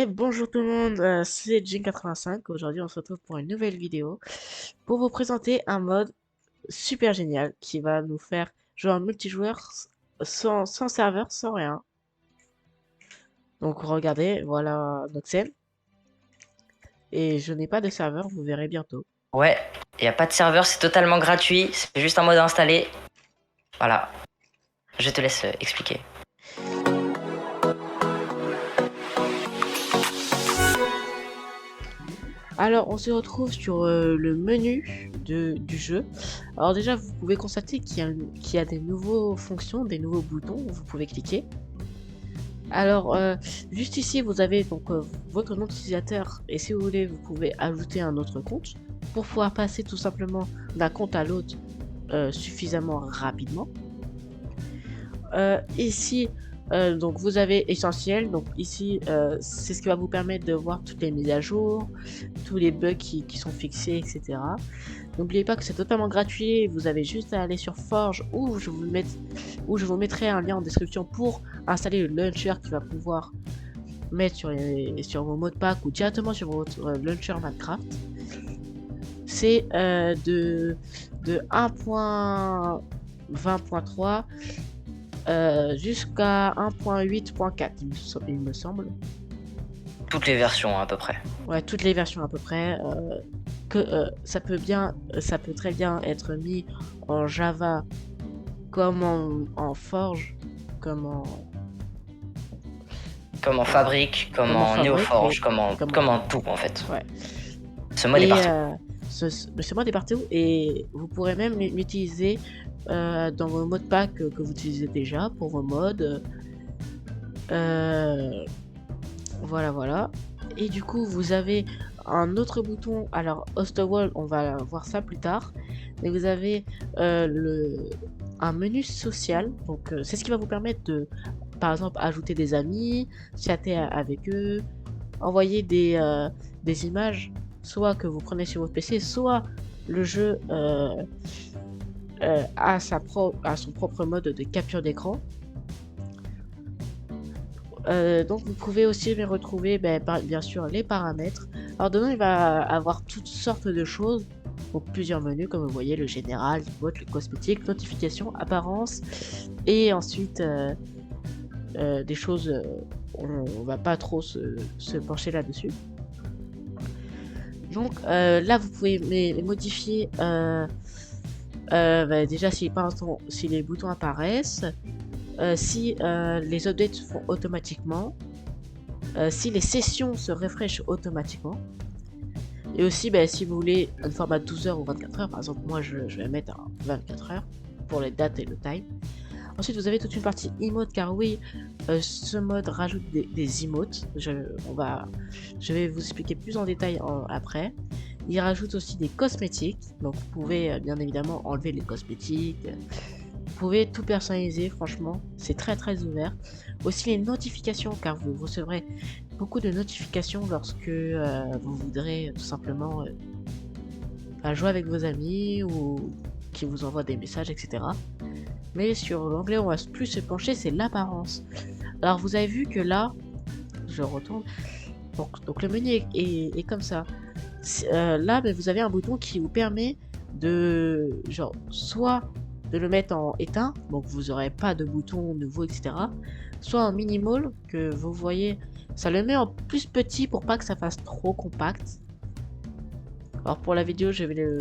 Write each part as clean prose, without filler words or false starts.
Bonjour tout le monde, c'est Jin85. Aujourd'hui, on se retrouve pour une nouvelle vidéo pour vous présenter un mode super génial qui va nous faire jouer en multijoueur sans serveur, sans rien. Donc regardez, voilà notre scène. Et je n'ai pas de serveur, vous verrez bientôt. Ouais, il n'y a pas de serveur, c'est totalement gratuit, c'est juste un mode à installer. Voilà, je te laisse expliquer. Alors, on se retrouve sur le menu du jeu. Alors déjà, vous pouvez constater qu'il y a des nouvelles fonctions, des nouveaux boutons où vous pouvez cliquer. Alors, juste ici, vous avez donc votre nom d'utilisateur et si vous voulez, vous pouvez ajouter un autre compte pour pouvoir passer tout simplement d'un compte à l'autre suffisamment rapidement. Ici, donc vous avez essentiel. Donc ici, c'est ce qui va vous permettre de voir toutes les mises à jour, tous les bugs qui sont fixés, etc. N'oubliez pas que c'est totalement gratuit, vous avez juste à aller sur Forge où je vous mettrai un lien en description pour installer le launcher qui va pouvoir mettre sur vos mots de pack ou directement sur votre launcher Minecraft. C'est de 1.20.3 jusqu'à 1.8.4 il me semble. Toutes les versions à peu près. Ouais, toutes les versions à peu près. Ça peut très bien être mis en Java comme en Forge, comme en, Comme en Fabric, comme comme en en Fabric, oui, Neoforge, comme en tout en fait. ouais. Ce mode est Et partout. ce mode est partout et vous pourrez même l'utiliser dans vos modes pack que vous utilisez déjà pour vos modes. Euh, voilà. Et du coup, vous avez un autre bouton. Alors, Host Wall, on va voir ça plus tard. Mais vous avez un menu social. Donc, c'est ce qui va vous permettre de, par exemple, ajouter des amis, chatter avec eux, envoyer des images, soit que vous prenez sur votre PC, soit le jeu a son propre mode de capture d'écran. Donc vous pouvez aussi les retrouver bien sûr les paramètres. Alors dedans il va avoir toutes sortes de choses, donc plusieurs menus comme vous voyez, le général, le mode, le cosmétique, notification, apparence et ensuite des choses, on va pas trop se pencher là-dessus. Donc là vous pouvez les modifier déjà si les boutons apparaissent, si les updates se font automatiquement, si les sessions se rafraîchissent automatiquement, et aussi si vous voulez un format 12 heures ou 24 heures, par exemple moi je vais mettre un 24 heures pour les dates et le time. Ensuite vous avez toute une partie emote car oui, ce mode rajoute des emotes, je vais vous expliquer plus en détail après. Il rajoute aussi des cosmétiques, donc vous pouvez bien évidemment enlever les cosmétiques. Vous pouvez tout personnaliser, franchement, c'est très ouvert. Aussi les notifications, car vous recevrez beaucoup de notifications lorsque vous voudrez tout simplement jouer avec vos amis ou qui vous envoient des messages, etc. Mais sur l'onglet où on va plus se pencher, c'est l'apparence. Alors vous avez vu que là, je retourne, donc le menu est comme ça. Là, mais vous avez un bouton qui vous permet de, genre, soit de le mettre en éteint, donc vous n'aurez pas de bouton nouveau, etc. Soit en minimal, que vous voyez, ça le met en plus petit pour pas que ça fasse trop compact. Alors pour la vidéo, je vais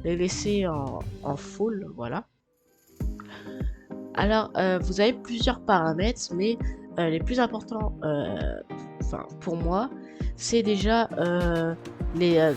les laisser en full, voilà. Alors, vous avez plusieurs paramètres, mais les plus importants, enfin pour moi, c'est déjà les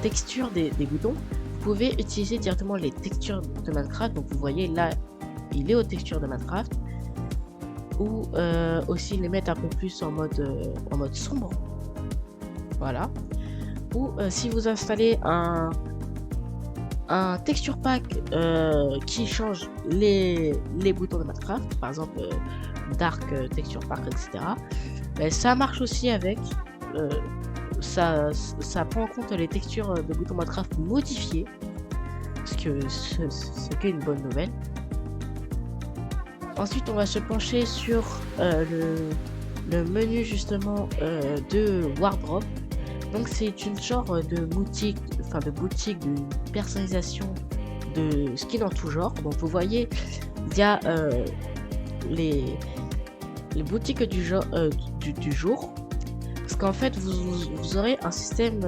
textures des boutons. Vous pouvez utiliser directement les textures de Minecraft. Donc vous voyez là, il est aux textures de Minecraft. Ou aussi les mettre un peu plus en mode sombre. Voilà. Ou si vous installez un texture pack qui change les boutons de Minecraft, par exemple Dark Texture Pack, etc. Ça marche aussi avec. Ça prend en compte les textures de boutons Minecraft modifiées, ce qui est une bonne nouvelle. Ensuite, on va se pencher sur le menu justement de Wardrop. Donc c'est une genre de boutique, de personnalisation de skins en tout genre. Donc vous voyez, il y a les boutiques du genre du jour, parce qu'en fait vous aurez un système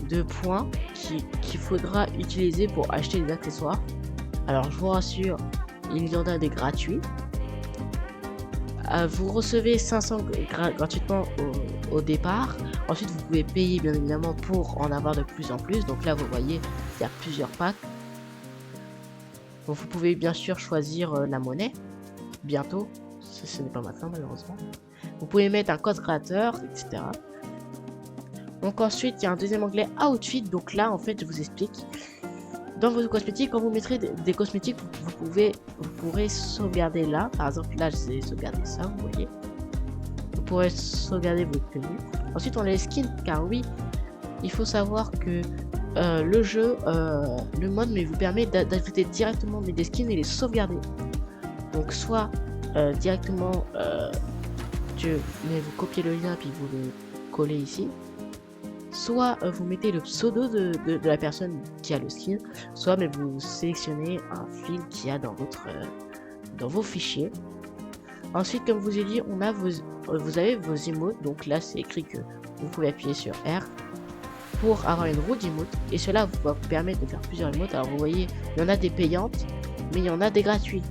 de points qu'il faudra utiliser pour acheter des accessoires. Alors je vous rassure, il y en a des gratuits. Vous recevez 500 gratuitement au départ. Ensuite vous pouvez payer bien évidemment pour en avoir de plus en plus. Donc là vous voyez, il y a plusieurs packs. Donc vous pouvez bien sûr choisir la monnaie bientôt. Ce n'est pas maintenant malheureusement. Vous pouvez mettre un code créateur, etc. Donc ensuite il y a un deuxième onglet outfit. Donc là en fait je vous explique. Dans vos cosmétiques, quand vous mettrez des cosmétiques, vous pourrez sauvegarder là. Par exemple là j'ai sauvegardé ça, vous voyez. Vous pourrez sauvegarder votre tenue. Ensuite on a les skins, car oui, il faut savoir que le jeu, le mode vous permet d'ajouter directement des skins et les sauvegarder. Donc soit directement vous copiez le lien puis vous le collez ici, soit vous mettez le pseudo de la personne qui a le skin, soit vous sélectionnez un fil qu'il y a dans vos fichiers. Ensuite, comme vous ai dit, vous avez vos emotes. Donc là c'est écrit que vous pouvez appuyer sur R pour avoir une roue d'emote, et cela va vous permettre de faire plusieurs emotes. Alors vous voyez, il y en a des payantes, mais il y en a des gratuits.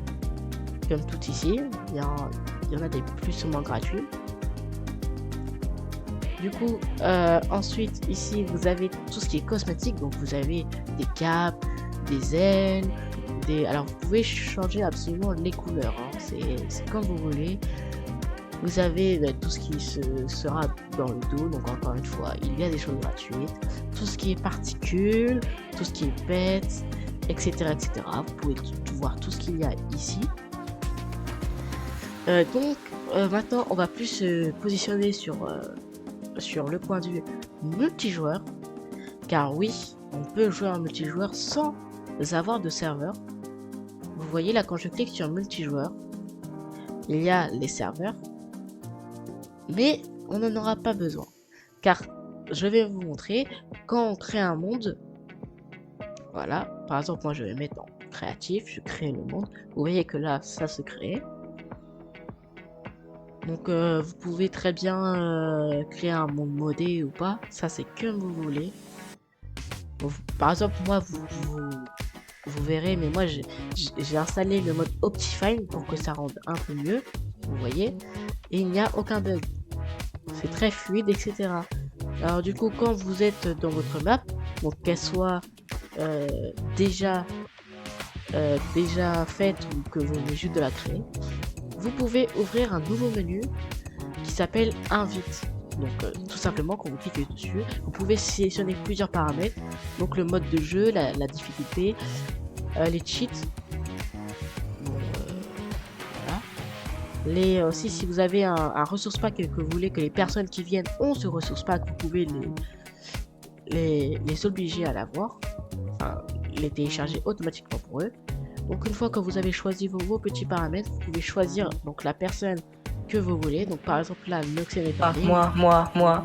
Comme tout ici, il y en a des plus ou moins gratuits. Du coup, ensuite ici vous avez tout ce qui est cosmétique. Donc vous avez des capes, des ailes, alors vous pouvez changer absolument les couleurs, hein. C'est comme vous voulez. Vous avez tout ce qui sera dans le dos. Donc encore une fois, il y a des choses gratuites. Tout ce qui est particules, tout ce qui est pets, etc. etc. Vous pouvez tout voir, tout ce qu'il y a ici. Donc maintenant on va plus se positionner sur le point de vue multijoueur, car oui, on peut jouer en multijoueur sans avoir de serveur. Vous voyez là, quand je clique sur multijoueur, il y a les serveurs, mais on n'en aura pas besoin, car je vais vous montrer quand on crée un monde. Voilà, par exemple moi je vais mettre en créatif, je crée le monde. Vous voyez que là ça se crée. Donc vous pouvez très bien créer un monde modé ou pas, ça c'est comme vous voulez. Bon, par exemple moi vous verrez, mais moi j'ai installé le mode Optifine pour que ça rende un peu mieux, vous voyez, et il n'y a aucun bug, c'est très fluide, etc. Alors du coup quand vous êtes dans votre map, donc qu'elle soit déjà faite ou que vous venez juste de la créer, vous pouvez ouvrir un nouveau menu qui s'appelle Invite. Donc tout simplement quand vous cliquez dessus, vous pouvez sélectionner plusieurs paramètres. Donc le mode de jeu, la difficulté, les cheats. Bon, voilà. Aussi si vous avez un ressource pack et que vous voulez que les personnes qui viennent ont ce ressource pack, vous pouvez les obliger à l'avoir. Enfin, les télécharger automatiquement pour eux. Donc une fois que vous avez choisi vos petits paramètres, vous pouvez choisir donc la personne que vous voulez. Donc par exemple là, Noxen est en ligne. Moi.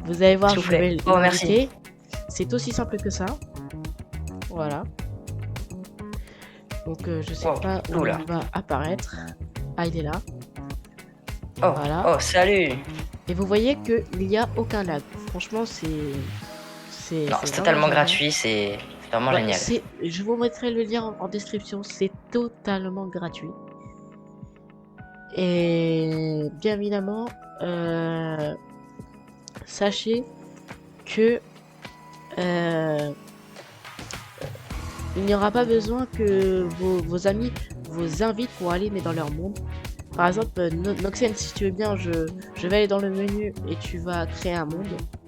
Vous allez voir, je vais oh, merci. C'est aussi simple que ça. Voilà. Donc je sais pas où il va apparaître. Ah, il est là. Oh, voilà. Oh, salut. Et vous voyez que il n'y a aucun lag. Franchement, c'est totalement gratuit, c'est vraiment génial. Je vous mettrai le lien en description, c'est totalement gratuit. Et bien évidemment, sachez que il n'y aura pas besoin que vos amis vous invitent pour aller dans leur monde. Par exemple, Noxen, si tu veux bien, je vais aller dans le menu et tu vas créer un monde.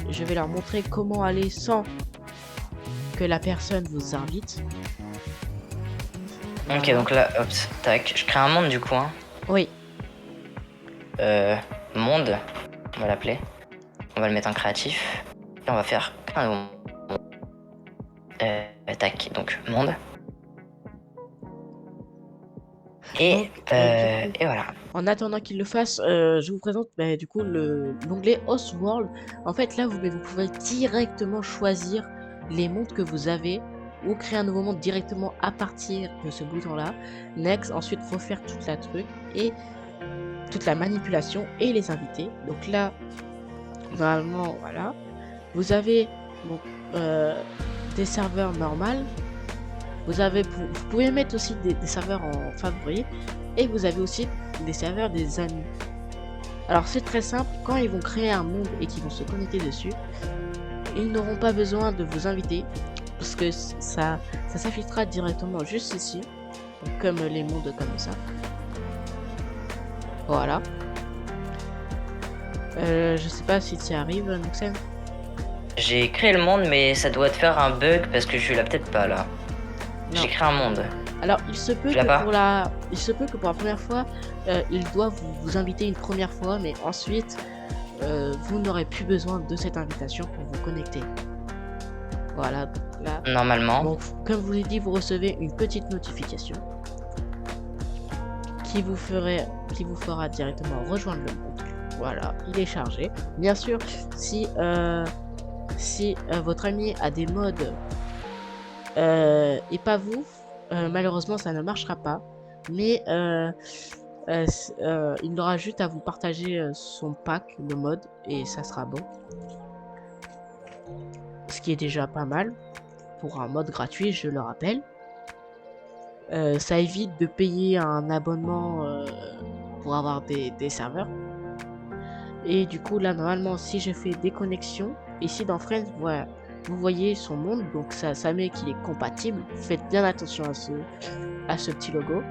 Je vais leur montrer comment aller sans que la personne vous invite. Ok, donc là, hop, tac, je crée un monde du coup, hein. Oui. Monde, on va l'appeler. On va le mettre en créatif. Et on va faire un nouveau monde. Tac, donc monde. Et, Donc, euh, et voilà. en attendant qu'il le fasse, je vous présente du coup l'onglet Host World. En fait, là, vous pouvez directement choisir les mondes que vous avez ou créer un nouveau monde directement à partir de ce bouton-là. Next, ensuite refaire toute la truc et toute la manipulation et les invités. Donc là, normalement, voilà. Vous avez donc des serveurs normaux. Vous pouvez mettre aussi des serveurs en favoris et vous avez aussi des serveurs des amis. Alors c'est très simple, quand ils vont créer un monde et qu'ils vont se connecter dessus, ils n'auront pas besoin de vous inviter parce que ça s'affichera directement juste ici, comme les mondes comme ça. Voilà. Je sais pas si tu y arrives, Noxen. J'ai créé le monde, mais ça doit te faire un bug parce que je l'ai peut-être pas là. Non. J'ai créé un monde. Alors, il se peut Tu l'as que pas? pour la première fois, il doit vous inviter une première fois, mais ensuite, vous n'aurez plus besoin de cette invitation pour vous connecter. Voilà, donc là. Normalement. Donc, comme je vous l'ai dit, vous recevez une petite notification qui vous fera directement rejoindre le monde. Voilà, il est chargé. Bien sûr, si votre ami a des mods et pas vous, malheureusement ça ne marchera pas. Mais il aura juste à vous partager son pack de mode et ça sera bon. Ce qui est déjà pas mal pour un mode gratuit, je le rappelle. Ça évite de payer un abonnement pour avoir des serveurs. Et du coup là normalement si je fais des connexions, ici dans Friends, voilà, vous voyez son monde, donc ça met qu'il est compatible. Faites bien attention à ce petit logo.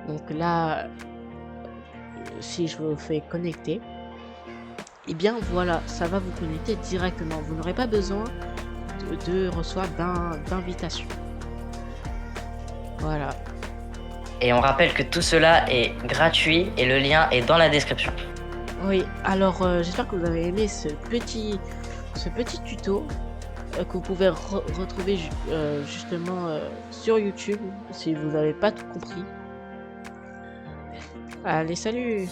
Donc là, si je me fais connecter, et bien voilà, ça va vous connecter directement. Vous n'aurez pas besoin de recevoir d'invitation. Voilà. Et on rappelle que tout cela est gratuit et le lien est dans la description. Oui, alors j'espère que vous avez aimé ce petit tuto que vous pouvez retrouver justement sur YouTube si vous n'avez pas tout compris. Allez, salut!